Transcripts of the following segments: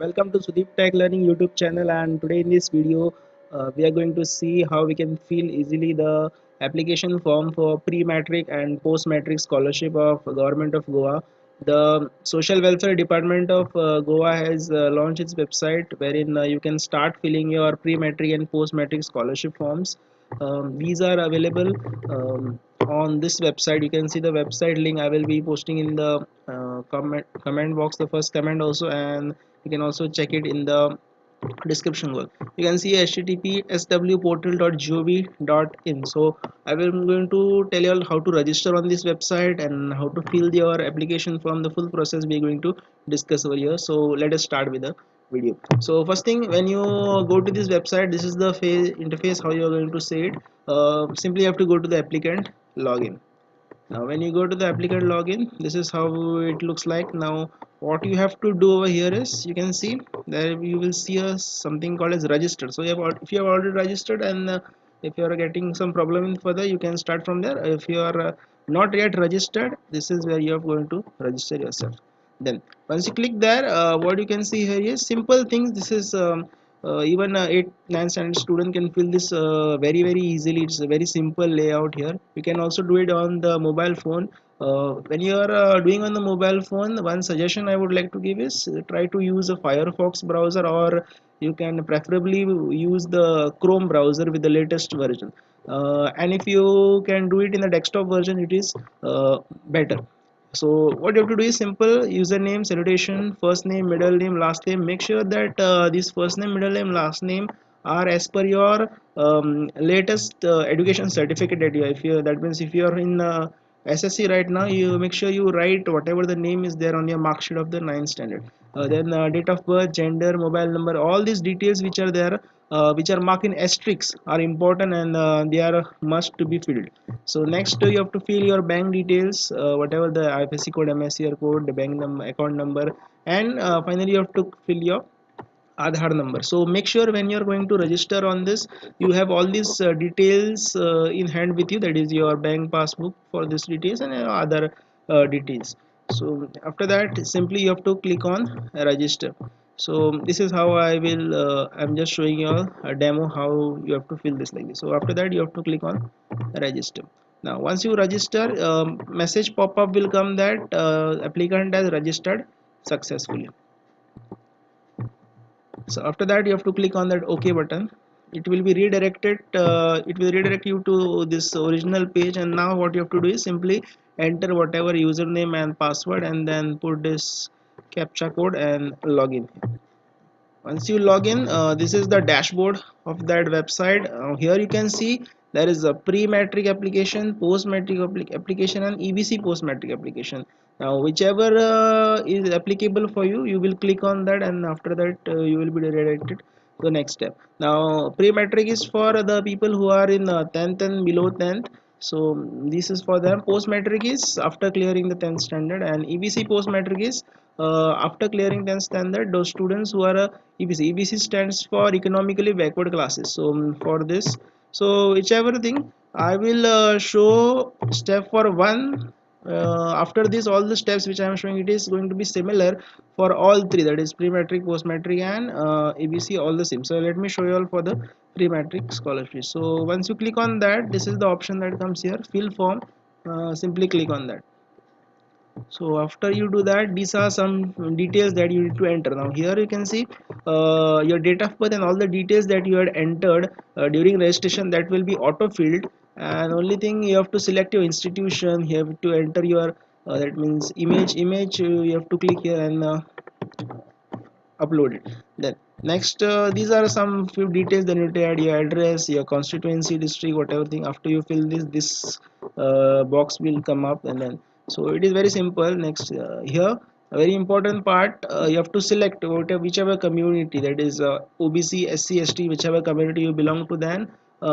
Welcome to Sudeep Tech Learning YouTube channel, and today in this video we are going to see how we can fill easily the application form for pre-matric and post-matric scholarship of Government of Goa. The Social Welfare Department of Goa has launched its website wherein you can start filling your pre-matric and post-matric scholarship forms. These are available on this website. You can see the website link. I will be posting in the comment box, the first comment also, and you can also check it in the description box. You can see http swportal.gov.in. So I will going to tell you all how to register on this website and how to fill your application form. The full process we are going to discuss over here. So let us start with the video. So first thing, when you go to this website, this is the interface how you are going to say it. Simply you have to go to the applicant login. Now when you go to the applicant login, this is how it looks like. Now what you have to do over here is, you can see there you will see a something called as register. So if you have already registered, and if you are getting some problem in further, you can start from there. If you are not yet registered, this is where you are going to register yourself. Then once you click there, what you can see here is simple things. This is even 8 9 standard student can fill this very easily. It's a very simple layout here. You can also do it on the mobile phone. When you are doing on the mobile phone, one suggestion I would like to give is try to use a Firefox browser, or you can preferably use the Chrome browser with the latest version. And if you can do it in the desktop version, it is better. So what you have to do is simple: username, salutation, first name, middle name, last name. Make sure that this first name, middle name, last name are as per your latest education certificate that you have. If you, that means if you are in SSC right now, you make sure you write whatever the name is there on your mark sheet of the ninth standard. Then date of birth, gender, mobile number, all these details which are there, which are marked in asterisks, are important, and they are must to be filled. So next, you have to fill your bank details, whatever the IFSC code, MSCR code, the bank number, account number, and finally you have to fill your Aadhaar number. So make sure when you are going to register on this, you have all these details in hand with you. That is your bank passbook for this details, and other details. So after that, simply you have to click on register. So this is how I will. I'm just showing you a demo how you have to fill this like this. So after that, you have to click on register. Now once you register, message pop-up will come that applicant has registered successfully. So after that, you have to click on that OK button. It will be redirected. It will redirect you to this original page, and now what you have to do is simply enter whatever username and password, and then put this captcha code and log in. Once you log in, this is the dashboard of that website. Here you can see there is a pre-matric application, post-matric application, and EBC post-matric application. Now whichever is applicable for you, you will click on that, and after that you will be redirected to the next step. Now pre-matric is for the people who are in 10th and below 10th. So this is for them. Post-matric is after clearing the 10th standard, and EBC post-matric is after clearing 10th standard, those students who are EBC. EBC stands for economically backward classes. So for this, so whichever thing, I will show step for one. After this, all the steps which I am showing, it is going to be similar for all three, that is pre-matric, post-matric, and EBC, all the same. So let me show you all for the pre-matric scholarship. So once you click on that, this is the option that comes here, fill form. Simply click on that. So after you do that, these are some details that you need to enter. Now here you can see your date of birth and all the details that you had entered during registration, that will be auto filled. And only thing, you have to select your institution. You have to enter your that means image you have to click here and upload it. Then next, these are some few details. Then you add your address, your constituency, district, whatever thing. After you fill this box will come up, and then so it is very simple. Next, here a very important part, you have to select whatever, whichever community, that is OBC, SC, ST, whichever community you belong to. Then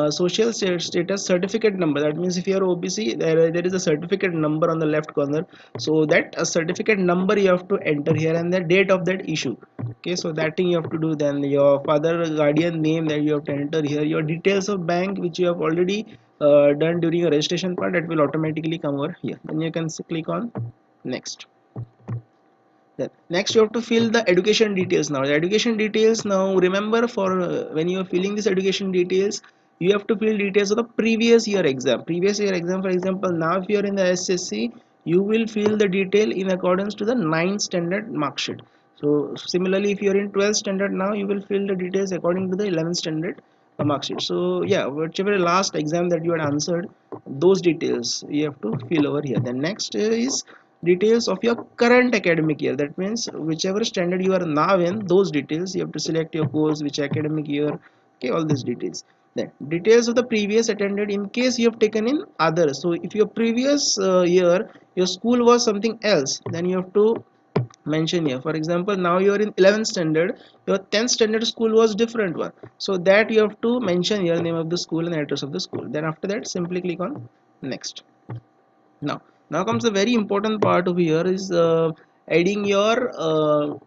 social status certificate number, that means if you are OBC, there is a certificate number on the left corner. So that a certificate number you have to enter here, and the date of that issue. Okay, so that thing you have to do. Then your father guardian name that you have to enter here, your details of bank which you have already done during your registration part, that will automatically come over here. Then you can click on next. Then next you have to fill the education details. Now the education details, now remember, for when you are filling this education details, you have to fill details of the previous year exam. Previous year exam, for example, now if you are in the SSC, you will fill the detail in accordance to the 9th standard mark sheet. So similarly, if you are in 12th standard now, you will fill the details according to the 11th standard mark sheet. So yeah, whichever last exam that you had answered, those details you have to fill over here. Then next is details of your current academic year. That means whichever standard you are now in, those details you have to select your course, which academic year, okay, all these details. Then details of the previous attended in case you have taken in others. So if your previous year your school was something else, then you have to mention here. For example, now you are in 11th standard, your 10th standard school was different one, so that you have to mention your name of the school and address of the school. Then after that, simply click on next. Now comes the very important part over here is adding your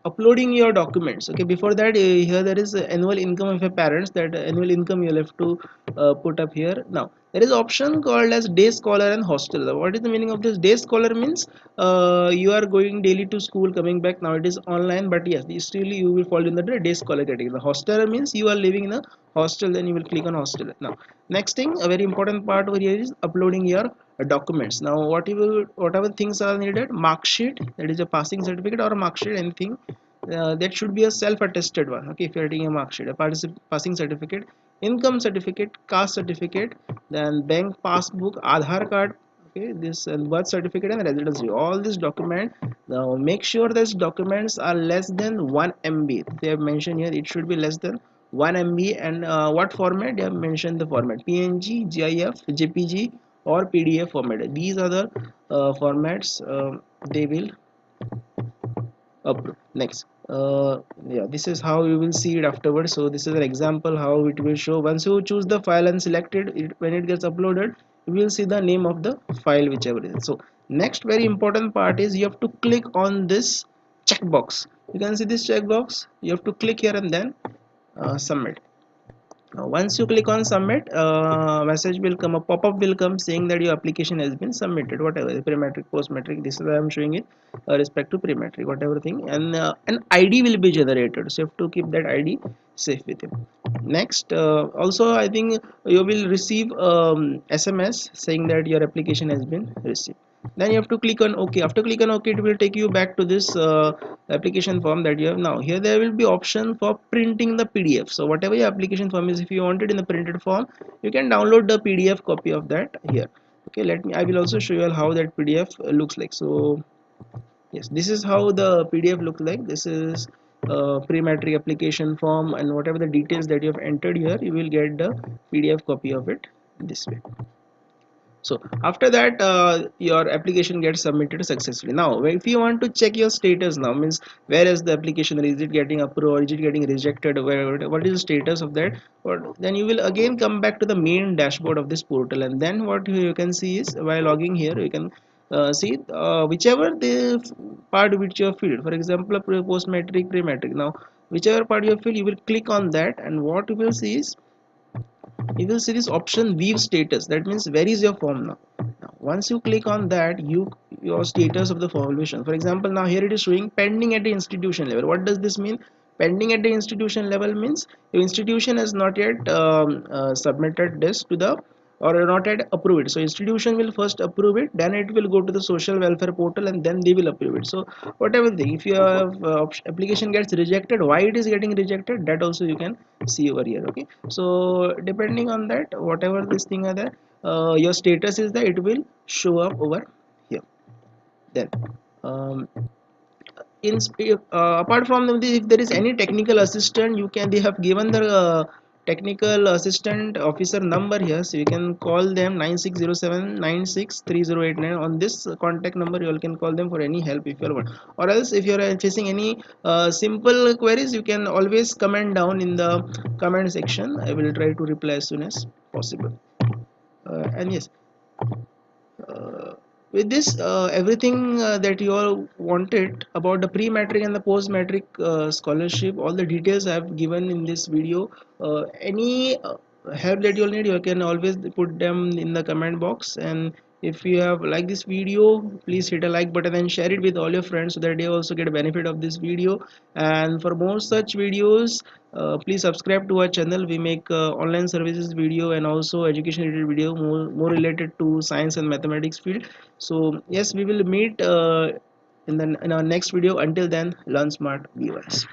uploading your documents. Okay, before that, here there is annual income of your parents. That annual income you'll have to put up here. Now there is option called as day scholar and hostel. What is the meaning of this? Day scholar means you are going daily to school, coming back. Now it is online, but yes, still you will fall in the day scholar category. The hostel means you are living in a hostel, then you will click on hostel. Now next thing, a very important part over here is uploading your documents. Now whatever things are needed: mark sheet, that is a passing certificate or a mark sheet, anything that should be a self-attested one. Okay, if you are taking a mark sheet, a passing certificate, income certificate, caste certificate, then bank passbook, Aadhaar card, okay, this birth certificate and residency. All these document, now make sure these documents are less than 1 MB. They have mentioned here it should be less than 1 MB. And what format they have mentioned: the format PNG, GIF, JPG or PDF format. These are the formats they will upload. Next, yeah, this is how you will see it afterwards. So this is an example how it will show. Once you choose the file and selected it, when it gets uploaded, you will see the name of the file, whichever it is. So next very important part is you have to click on this checkbox. You can see this checkbox, you have to click here and then submit. Now, once you click on submit, message will come, a pop-up will come saying that your application has been submitted. Whatever pre-matric, post-matric, this is why I'm showing it respect to pre-matric, whatever thing, and an ID will be generated. So you have to keep that ID safe with you. Next, also I think you will receive SMS saying that your application has been received. Then you have to click on OK. After click on OK, it will take you back to this application form that you have. Now here there will be option for printing the PDF. So whatever your application form is, if you want it in the printed form, you can download the PDF copy of that here. Okay, I will also show you how that PDF looks like. So yes, this is how the PDF looks like. This is pre-matric application form, and whatever the details that you have entered here, you will get the PDF copy of it this way. So after that, your application gets submitted successfully. Now if you want to check your status, now means where is the application, is it getting approved or is it getting rejected, what is the status of that, then you will again come back to the main dashboard of this portal. And then what you can see is, while logging here, you can see whichever the part which you have filled. For example, post matric, pre matric. Now whichever part you have filled, you will click on that, and what you will see is, you will see this option view status. That means where is your form now. Now once you click on that, your status of the formulation, for example, now here it is showing pending at the institution level. What does this mean? Pending at the institution level means your institution has not yet submitted this to the, or not yet approved it. So institution will first approve it, then it will go to the social welfare portal, and then they will approve it. So whatever thing, if your application gets rejected, why it is getting rejected, that also you can see over here. Okay, so depending on that, whatever this thing are there, your status is there, it will show up over here. Then um, apart from this, if there is any technical assistant, you can, they have given the technical assistant officer number here, so you can call them 9607963089. On this contact number, you all can call them for any help if you want. Or else if you are facing any simple queries, you can always comment down in the comment section. I will try to reply as soon as possible. And yes, uh, with this everything that you all wanted about the pre-matric and the post-matric scholarship, all the details I have given in this video. Any help that you all need, you can always put them in the comment box, and If you have liked this video, please hit a like button and share it with all your friends so that they also get a benefit of this video. And for more such videos, please subscribe to our channel. We make online services video and also education related video, more related to science and mathematics field. So yes, we will meet in our next video. Until then, learn smart, be wise.